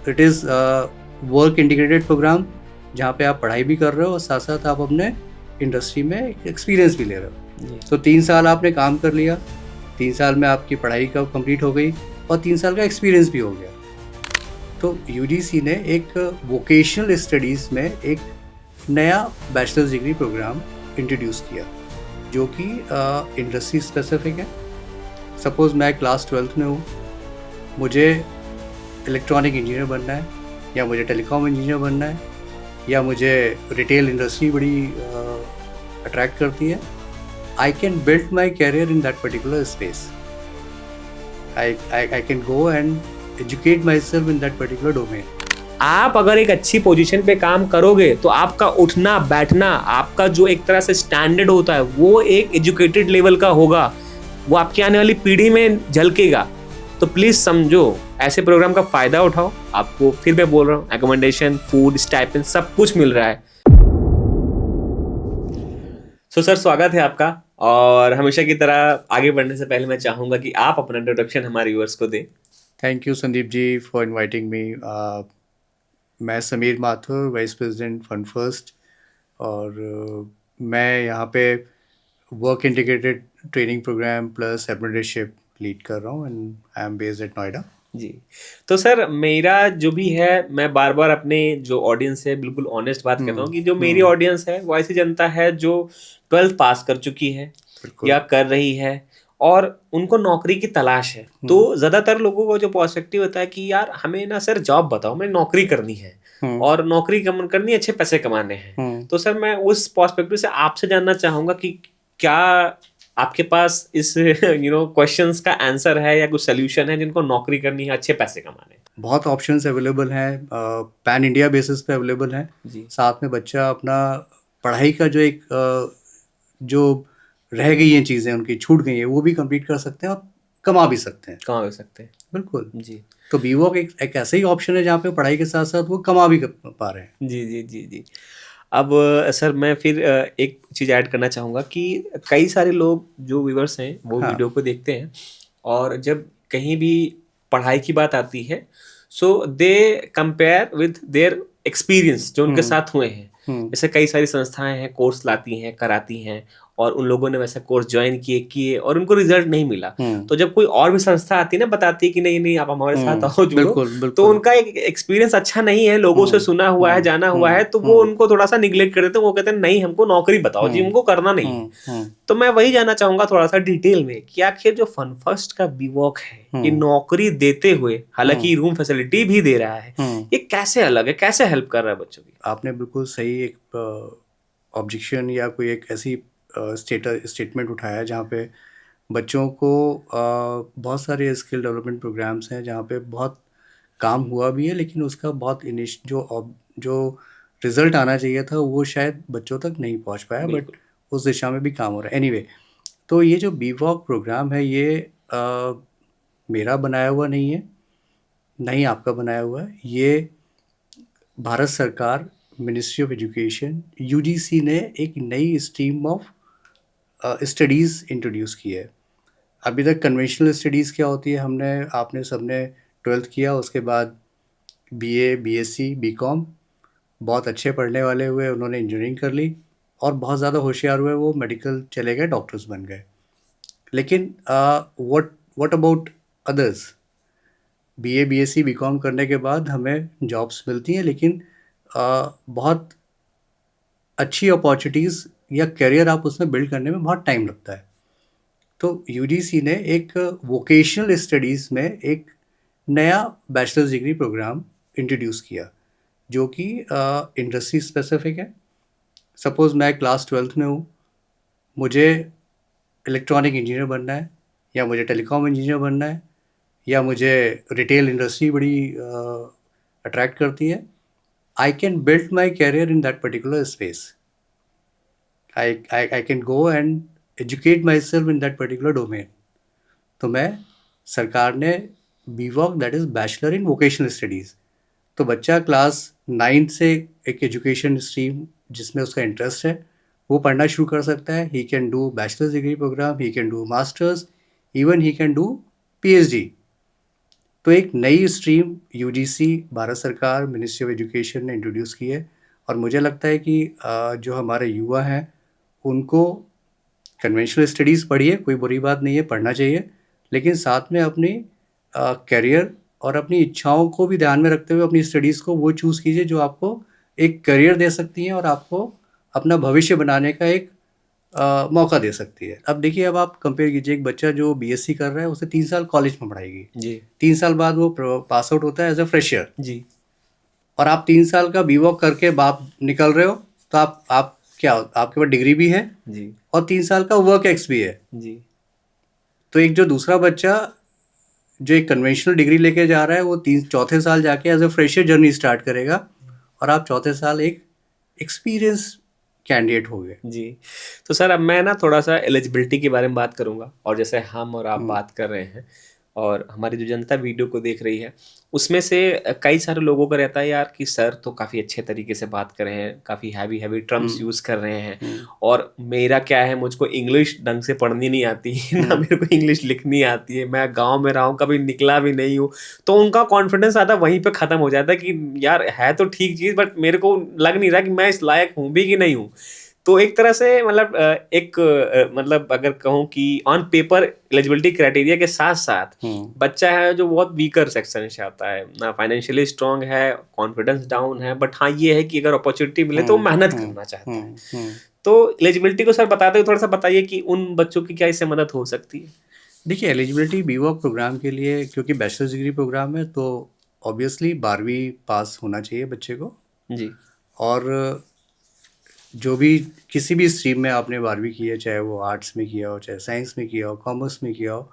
It is work integrated programme, जहाँ पे आप पढ़ाई भी कर रहे हो और साथ साथ आप अपने इंडस्ट्री में एक्सपीरियंस भी ले रहे हो। तो 3 साल आपने काम कर लिया, 3 साल में आपकी पढ़ाई का कंप्लीट हो गई और 3 साल का एक्सपीरियंस भी हो गया। तो यूजीसी ने एक वोकेशनल स्टडीज़ में एक नया बैचलर्स डिग्री प्रोग्राम इंट्रोड्यूस किया, जो कि इंडस्ट्री स्पेसिफिक है। सपोज़ मैं क्लास 12th में हूँ, मुझे इलेक्ट्रॉनिक इंजीनियर बनना है, या मुझे टेलीकॉम इंजीनियर बनना है, या मुझे रिटेल इंडस्ट्री बड़ी अट्रैक्ट करती है। I can build my career in that particular space. I can go and educate myself in that particular domain. आप अगर एक अच्छी पोजीशन पे काम करोगे तो आपका उठना बैठना, आपका जो एक तरह से स्टैंडर्ड होता है वो एक एजुकेटेड लेवल का होगा, वो आपकी आने वाली पीढ़ी में झलकेगा। तो प्लीज समझो, ऐसे प्रोग्राम का फायदा उठाओ। आपको फिर मैं बोल रहा हूँ, एकोमोडेशन, फूड, स्टाइपेंड सब कुछ मिल रहा है। सो सर, स्वागत है आपका। और हमेशा की तरह आगे बढ़ने से पहले मैं चाहूंगा कि आप अपना इंट्रोडक्शन हमारे व्यूअर्स को दें। Thank you Sandeep ji for inviting me. मैं Sameer Mathur, vice president Fund First, और मैं यहाँ पे work integrated training programme plus apprenticeship lead कर रहा हूँ, and I am based at Noida. जी, तो सर मेरा जो भी है, मैं बार बार अपने जो ऑडियंस है बिल्कुल ऑनेस्ट बात करता हूँ कि जो मेरी ऑडियंस है वो ऐसी जनता है जो 12th पास कर चुकी है या कर रही है और उनको नौकरी की तलाश है। तो ज्यादातर लोगों को जो पर्सपेक्टिव होता है कि यार हमें ना सर जॉब बताओ, हमें नौकरी करनी है और नौकरी करनी है, अच्छे पैसे कमाने हैं। तो सर मैं उस पर्सपेक्टिव से आपसे जानना चाहूंगा कि क्या आपके पास इस क्वेश्चंस का आंसर है या कुछ सोल्यूशन है जिनको नौकरी करनी है, अच्छे पैसे कमाने हैं? बहुत ऑप्शंस अवेलेबल हैं, पैन इंडिया बेसिस पे अवेलेबल हैं। साथ में बच्चा अपना पढ़ाई का जो एक जो रह गई हैं चीज़ें, उनकी छूट गई हैं, वो भी कंप्लीट कर सकते हैं और कमा भी सकते हैं। बिल्कुल जी। तो बीवॉक एक ऐसा ही ऑप्शन है जहाँ पे पढ़ाई के साथ साथ वो कमा भी पा रहे हैं। जी जी जी जी। अब सर मैं फिर एक चीज़ ऐड करना चाहूँगा कि कई सारे लोग जो व्यूअर्स हैं वो वीडियो को देखते हैं और जब कहीं भी पढ़ाई की बात आती है सो दे कंपेयर विद देयर एक्सपीरियंस जो उनके साथ हुए हैं। जैसे कई सारी संस्थाएं हैं, कोर्स लाती हैं, कराती हैं और उन लोगों ने वैसा कोर्स ज्वाइन किए और उनको रिजल्ट नहीं मिला। तो जब कोई और भी संस्था आती है ना, बताती है कि नहीं नहीं आप हमारे साथ आओ, जुड़ो, तो उनका एक एक्सपीरियंस अच्छा नहीं है, लोगों से सुना हुआ है, जाना हुआ है, तो वो उनको थोड़ा सा निग्लेक्ट कर देते हैं। वो कहते हैं नहीं हमको नौकरी बताओ जी, हमको करना नहीं है। तो मैं वही जानना चाहूंगा थोड़ा सा डिटेल में कि आखिर जो फन फर्स्ट का बीवॉक है ये नौकरी देते हुए, हालांकि रूम फैसिलिटी भी दे रहा है, ये कैसे अलग है, कैसे हेल्प कर रहा है बच्चों की? आपने बिल्कुल सही एक ऑब्जेक्शन या कोई एक ऐसी स्टेटमेंट उठाया जहाँ पे बच्चों को बहुत सारे स्किल डेवलपमेंट प्रोग्राम्स हैं जहाँ पे बहुत काम हुआ भी है, लेकिन उसका बहुत जो रिजल्ट आना चाहिए था वो शायद बच्चों तक नहीं पहुँच पाया, बट उस दिशा में भी काम हो रहा है। एनीवे, तो ये जो बीवॉक प्रोग्राम है ये मेरा बनाया हुआ नहीं है, ना ही आपका बनाया हुआ है। ये भारत सरकार, मिनिस्ट्री ऑफ एजुकेशन, यूजीसी ने एक नई स्ट्रीम ऑफ स्टडीज़ इंट्रोड्यूस की है। अभी तक कन्वेंशनल स्टडीज़ क्या होती है, आपने सबने 12th किया, उसके बाद बीए, बीएससी, बीकॉम, बहुत अच्छे पढ़ने वाले हुए उन्होंने इंजीनियरिंग कर ली, और बहुत ज़्यादा होशियार हुए वो मेडिकल चले गए, डॉक्टर्स बन गए। लेकिन what about others? BA, BSc, BCom करने के बाद हमें जॉब्स मिलती हैं, लेकिन बहुत अच्छी अपॉर्चुनिटीज़ या करियर आप उसमें बिल्ड करने में बहुत टाइम लगता है। तो यूजीसी ने एक वोकेशनल स्टडीज़ में एक नया बैचलर्स डिग्री प्रोग्राम इंट्रोड्यूस किया, जो कि इंडस्ट्री स्पेसिफिक है। सपोज़ मैं क्लास 12th में हूँ, मुझे इलेक्ट्रॉनिक इंजीनियर बनना है, या मुझे टेलीकॉम इंजीनियर बनना है, या मुझे रिटेल इंडस्ट्री बड़ी अट्रैक्ट करती है। I can build my career in that particular space. I can go and educate myself in that particular domain. तो सरकार ने BVoc, that is bachelor in vocational studies, तो बच्चा क्लास 9th से एक एजुकेशन स्ट्रीम जिसमें उसका interest है वो पढ़ना शुरू कर सकता है। He can do bachelor's degree programme, he can do master's, even he can do PhD. तो एक नई स्ट्रीम यूजीसी, भारत सरकार, मिनिस्ट्री ऑफ एजुकेशन ने इंट्रोड्यूस की है, और मुझे लगता है कि जो हमारे युवा हैं उनको कन्वेंशनल स्टडीज़ पढ़िए, कोई बुरी बात नहीं है, पढ़ना चाहिए, लेकिन साथ में अपनी करियर और अपनी इच्छाओं को भी ध्यान में रखते हुए अपनी स्टडीज़ को वो चूज़ कीजिए जो आपको एक करियर दे सकती हैं और आपको अपना भविष्य बनाने का एक मौका दे सकती है। अब देखिए, अब आप कंपेयर कीजिए, एक बच्चा जो बीएससी कर रहा है उसे 3 साल कॉलेज में पढ़ाएगी, जी 3 साल बाद वो पास आउट होता है एज अ फ्रेशर, जी और आप 3 साल का बीवॉक करके बाप निकल रहे हो, तो आप क्या, आपके पास डिग्री भी है जी और 3 साल का वर्क एक्स भी है। जी तो एक जो दूसरा बच्चा जो एक कन्वेंशनल डिग्री लेके जा रहा है, वो चौथे साल जाके as a fresher journey start करेगा, और आप चौथे साल एक एक्सपीरियंस कैंडिडेट हो गए। जी। तो सर अब मैं ना थोड़ा-सा एलिजिबिलिटी के बारे में बात करूँगा, और जैसे हम और आप बात कर रहे हैं और हमारी जो जनता वीडियो को देख रही है, उसमें से कई सारे लोगों का रहता है यार कि सर तो काफ़ी अच्छे तरीके से बात कर रहे हैं, काफ़ी हैवी टर्म्स यूज़ कर रहे हैं, और मेरा क्या है, मुझको इंग्लिश ढंग से पढ़नी नहीं आती, ना मेरे को इंग्लिश लिखनी आती है, मैं गाँव में रहा हूँ, कभी निकला भी नहीं हूँ। तो उनका कॉन्फिडेंस आधा वहीं पे ख़त्म हो जाता है कि यार है तो ठीक चीज़, बट मेरे को लग नहीं रहा कि मैं इस लायक हूँ भी कि नहीं हूँ। तो एक तरह से मतलब मतलब अगर कहूँ कि ऑन पेपर एलिजिबिलिटी क्राइटेरिया के साथ-साथ बच्चा है जो बहुत वीकर सेक्शन से आता है, ना फाइनेंशियली स्ट्रॉन्ग है, कॉन्फिडेंस डाउन है, बट हाँ, ये है कि अगर अपॉर्च्युनिटी मिले तो वो मेहनत करना चाहता है। तो एलिजिबिलिटी को सर बताते हुए थोड़ा-सा बताइए कि उन बच्चों की क्या इससे मदद हो सकती है? देखिए, एलिजिबिलिटी बीवॉक प्रोग्राम के लिए, क्योंकि बैचलर्स डिग्री प्रोग्राम है, तो ऑब्वियसली 12वीं पास होना चाहिए बच्चे को। जी। और जो भी किसी भी स्ट्रीम में आपने 12वीं की है, चाहे वो आर्ट्स में किया हो, चाहे साइंस में किया हो, कॉमर्स में किया हो,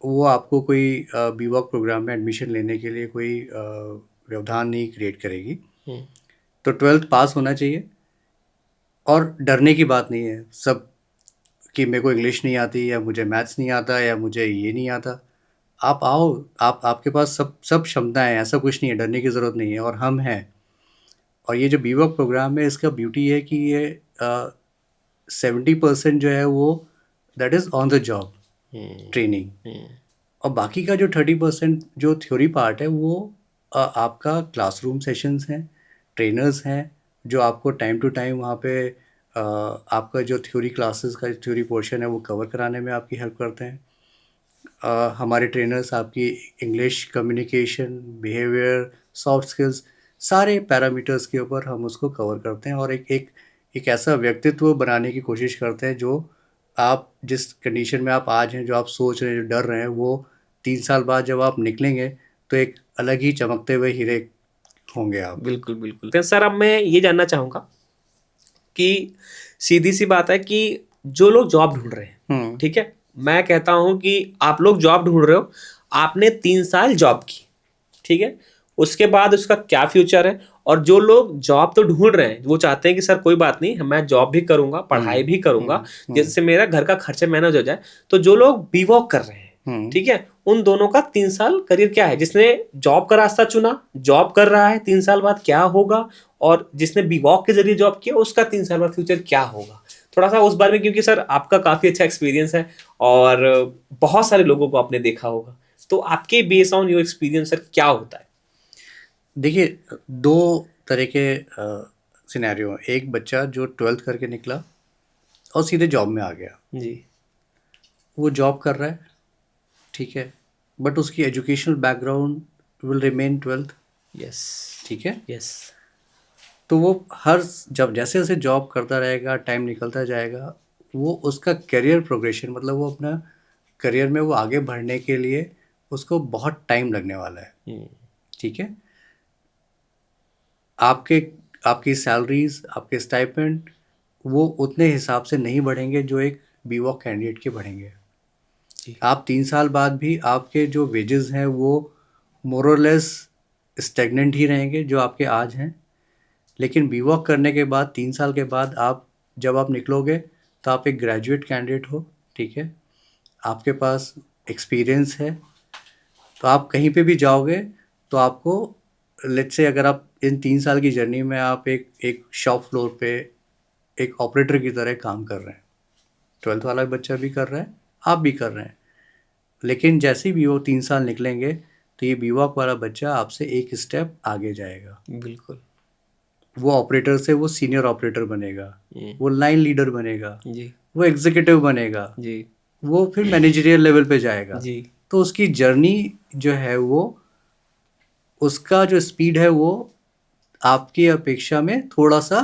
वो आपको कोई बीवॉक प्रोग्राम में एडमिशन लेने के लिए कोई व्यवधान नहीं क्रिएट करेगी। हुँ। तो 12th पास होना चाहिए, और डरने की बात नहीं है सब कि मेरे को इंग्लिश नहीं आती, या मुझे मैथ्स नहीं आता, या मुझे ये नहीं आता। आप आओ, आपके पास सब सब क्षमताएँ हैं, ऐसा कुछ नहीं है, डरने की ज़रूरत नहीं है, और हम हैं। और ये जो बीवॉक प्रोग्राम है, इसका ब्यूटी है कि ये 70% जो है वो that is on the job हुँ, ट्रेनिंग, हुँ। और बाकी का जो 30% जो थ्योरी पार्ट है वो आपका क्लासरूम सेशंस हैं, ट्रेनर्स हैं जो आपको टाइम टू टाइम वहाँ पे आपका जो थ्योरी क्लासेस का थ्योरी पोर्शन है वो कवर कराने में आपकी हेल्प करते हैं। हमारे ट्रेनर्स आपकी English communication, behaviour, soft skills, सारे पैरामीटर्स के ऊपर हम उसको कवर करते हैं, और एक ऐसा व्यक्तित्व बनाने की कोशिश करते हैं जो आप जिस कंडीशन में आप आज हैं, जो आप सोच रहे हैं, जो डर रहे हैं, वो 3 साल बाद जब आप निकलेंगे तो एक अलग ही चमकते हुए हीरे होंगे आप। बिल्कुल, बिल्कुल। तो सर अब मैं ये जानना चाहूँगा कि सीधी-सी बात है कि जो लोग जॉब ढूँढ रहे हैं, हुँ, ठीक है? मैं कहता हूँ कि आप लोग जॉब ढूँढ रहे हो, आपने 3 साल जॉब की, ठीक है? उसके बाद उसका क्या फ्यूचर है? और जो लोग जॉब तो ढूँढ रहे हैं, वो चाहते हैं कि सर कोई बात नहीं, मैं जॉब भी करूँगा, पढ़ाई हुँ, भी करूँगा, हुँ, हुँ, जिससे मेरा घर का खर्चा मैनेज हो जाए। तो जो लोग बीवॉक कर रहे हैं, हुँ, ठीक है? उन दोनों का 3 साल करियर क्या है? जिसने जॉब का रास्ता चुना, जॉब कर रहा है, 3 साल बाद क्या होगा? और जिसने बीवॉक के ज़रिए जॉब किया, उसका 3 साल बाद फ्यूचर क्या होगा? थोड़ा-सा उस बारे में, क्योंकि सर आपका काफ़ी अच्छा एक्सपीरियंस है और बहुत सारे लोगों को आपने देखा होगा। तो आपके based on your experience sir क्या होता है? देखिए, 2 तरह के सिनेरियो हैं। एक बच्चा जो 12th करके निकला और सीधे जॉब में आ गया। जी। वो जॉब कर रहा है, ठीक है, बट उसकी educational background will remain 12th, yes, ठीक है। यस। तो वो हर जब जैसे-जैसे जॉब करता रहेगा, टाइम निकलता जाएगा, वो उसका करियर प्रोग्रेशन, मतलब वो अपना करियर में वो आगे बढ़ने के लिए उसको बहुत टाइम लगने वाला है, हुँ, ठीक है। आपके आपकी सैलरीज़, आपके स्टाइपेंड वो उतने हिसाब से नहीं बढ़ेंगे जो एक बीवॉक कैंडिडेट के बढ़ेंगे। जी, आप 3 साल बाद भी आपके जो वेजेस हैं वो मोर और लेस स्टैग्नेंट ही रहेंगे जो आपके आज हैं। लेकिन बीवॉक करने के बाद 3 साल के बाद आप जब आप निकलोगे तो आप एक ग्रेजुएट कैंडिडेट हो, ठीक है? आपके पास एक्सपीरियंस है, तो आप कहीं पे भी जाओगे तो आपको, लेट्स से अगर आप इन 3 साल की जर्नी में आप एक एक शॉप फ्लोर पे एक ऑपरेटर की तरह काम कर रहे हैं। 12th वाला बच्चा भी कर रहा है, आप भी कर रहे हैं। लेकिन जैसे ही भी वो 3 साल निकलेंगे तो ये बीवॉक वाला बच्चा आपसे एक स्टेप आगे जाएगा। बिल्कुल। वो ऑपरेटर से वो सीनियर ऑपरेटर बनेगा, हम्म, वो लाइन लीडर बनेगा, जी वो एग्जीक्यूटिव बनेगा, जी वो फिर मैनेजरियल लेवल पे जाएगा। जी तो उसकी जर्नी जो है वो, उसका जो स्पीड है वो आपकी अपेक्षा में थोड़ा सा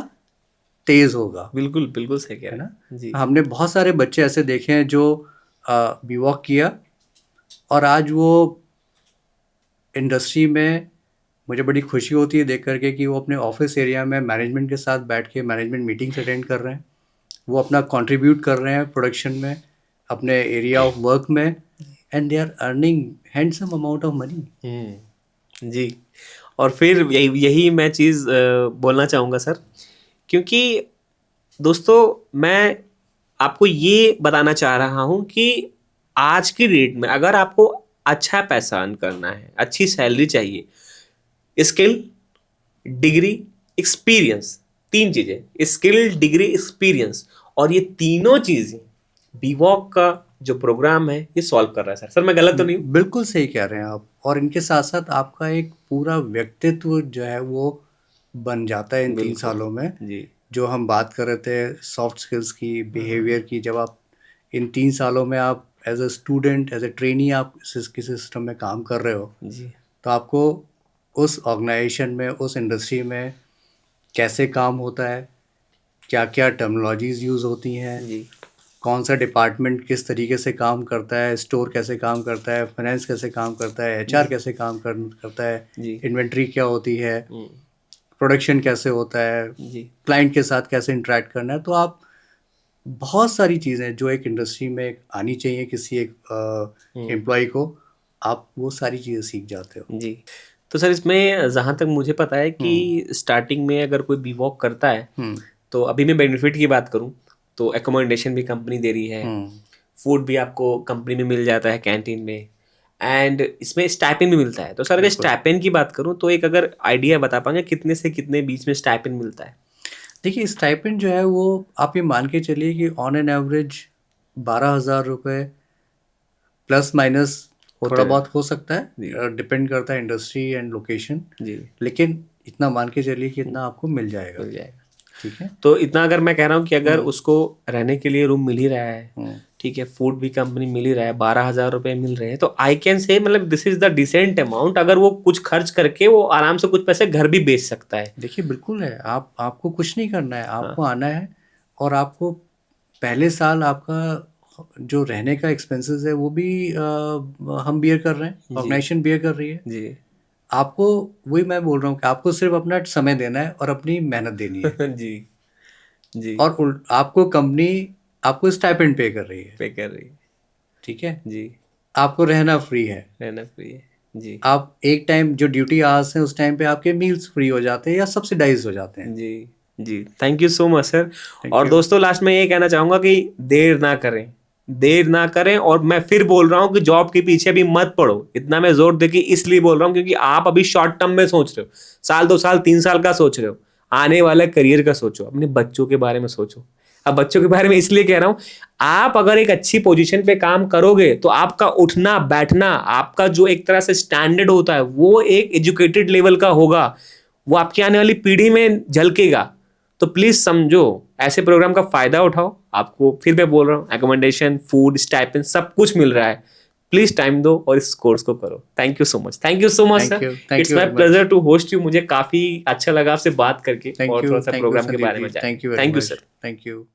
तेज होगा, बिल्कुल बिल्कुल सही कह है रहे ना। हैं। जी हमने बहुत सारे बच्चे ऐसे देखे हैं जो बीवॉक किया और आज वो इंडस्ट्री में, मुझे बड़ी खुशी होती है देख करके कि वो अपने ऑफिस एरिया में मैनेजमेंट के साथ बैठ के मैनेजमेंट मीटिंग्स अटेंड कर रहे हैं, वो अपना कंट्रीब्यूट कर रहे हैं प्रोडक्शन में, अपने एरिया ऑफ वर्क में, and they are earning handsome amount of money. जी। और फिर यही यही मैं चीज़ बोलना चाहूँगा सर, क्योंकि दोस्तों मैं आपको ये बताना चाह रहा हूँ कि आज की डेट में अगर आपको अच्छा पैसा अर्न करना है, अच्छी सैलरी चाहिए, स्किल, डिग्री, एक्सपीरियंस, 3 चीज़ें, स्किल, डिग्री, एक्सपीरियंस, और ये तीनों चीज़ें बीवॉक का जो प्रोग्राम है ये सॉल्व कर रहा है। सर मैं गलत तो नहीं हूँ? बिल्कुल सही कह रहे हैं आप। और इनके साथ साथ आपका एक पूरा व्यक्तित्व जो है वो बन जाता है इन 3 बिल्कुल। सालों में। जी जो हम बात कर रहे थे सॉफ्ट स्किल्स की, बिहेवियर की, जब आप इन 3 सालों में आप as a student, as a trainee आप किसी सिस्टम में काम कर रहे हो, जी तो आपको उस ऑर्गेनाइजेशन में, उस इंडस्ट्री में कैसे काम होता है, क्या क्या टर्मिनोलॉजीज यूज़ होती हैं, जी कौन सा डिपार्टमेंट किस तरीके से काम करता है, स्टोर कैसे काम करता है, फाइनेंस कैसे काम करता है, एचआर जी कैसे काम करता है, जी इन्वेंट्री क्या होती है, हम्म, प्रोडक्शन कैसे होता है, जी क्लाइंट के साथ कैसे इंटरेक्ट करना है। तो आप बहुत सारी चीज़ें जो एक इंडस्ट्री में आनी चाहिए किसी एक हम्म, एम्प्लॉय को, आप वो सारी चीज़ें सीख जाते हो। जी। तो सर इसमें जहाँ तक मुझे पता है कि हुँ, स्टार्टिंग में अगर कोई बीवॉक करता है, हुँ, तो अभी मैं बेनिफिट की बात करूँ तो एकोमोडेशन भी कंपनी दे रही है, हुँ। फूड भी आपको कंपनी में मिल जाता है कैंटीन में, एंड इसमें स्टाइपेंड भी मिलता है। तो सर अगर बिल्कुल। स्टाइपेंड की बात करूँ तो एक अगर आइडिया बता पाएंगे कितने से कितने बीच में स्टाइपेंड मिलता है? देखिए स्टाइपेंड जो है वो आप ये मान के चलिए कि ऑन एन एवरेज 12,000 रुपये प्लस माइनस होते थोड़ा हैं। बहुत हो सकता जी है, डिपेंड करता है इंडस्ट्री एंड लोकेशन, जी लेकिन इतना मान के चलिए कि इतना आपको मिल जाएगा। मिल जाएगा। ठीक है। तो इतना अगर मैं कह रहा हूँ कि अगर हुँ, उसको रहने के लिए रूम मिल ही रहा है, हुँ। ठीक है, फूड भी कंपनी मिल ही रहा है, 12,000 रुपये मिल रहे हैं, तो आई कैन से मतलब this is the decent amount. अगर वो कुछ खर्च करके वो आराम से कुछ पैसे घर भी बेच सकता है। देखिए बिल्कुल है, आपको कुछ नहीं करना है, हाँ आपको आना है और आपको पहले साल आपका जो रहने का एक्सपेंसेस है वो भी हम बियर कर रहे हैं, जी ऑर्गेनाइजेशन बियर कर रही है। जी आपको, वही मैं बोल रहा हूँ कि आपको सिर्फ अपना समय देना है और अपनी मेहनत देनी है, जी जी और आपको कंपनी आपको स्टाइपेंड पे कर रही है। पे कर रही है। ठीक है। जी आपको रहना फ्री है। रहना फ्री है। जी आप एक टाइम जो ड्यूटी आवर्स हैं उस टाइम पे आपके मील्स फ्री हो जाते हैं या सब्सिडाइज हो जाते हैं। जी जी thank you so much sir. Thank और यू। दोस्तों लास्ट में ये कहना चाहूंगा कि देर ना करें, देर ना करें। और मैं फिर बोल रहा हूँ कि जॉब के पीछे भी मत पड़ो। इतना मैं जोर देके इसलिए बोल रहा हूँ क्योंकि आप अभी शॉर्ट टर्म में सोच रहे हो, साल 2 साल 3 साल का सोच रहे हो, आने वाले करियर का सोचो, अपने बच्चों के बारे में सोचो। अब बच्चों के बारे में इसलिए कह रहा हूँ, आप अगर एक अच्छी पोजीशन पे काम करोगे तो आपका उठना बैठना, आपका जो एक तरह से स्टैंडर्ड होता है वो एक एजुकेटेड लेवल का होगा, वो आपकी आने वाली पीढ़ी में झलकेगा। तो प्लीज समझो, ऐसे प्रोग्राम का फायदा उठाओ। आपको फिर मैं बोल रहा हूँ, एकोमोडेशन, फूड, स्टाइपेंड सब कुछ मिल रहा है। प्लीज टाइम दो और इस कोर्स को करो। Thank you so much, thank you so much sir. Thank it's you my very much. Pleasure to host you. मुझे काफी अच्छा लगा आपसे बात करके और थोड़ा सा थैंक यू प्रोग्राम के संदीप बारे जी, में जान। Thank you very thank you much. Sir. Thank you.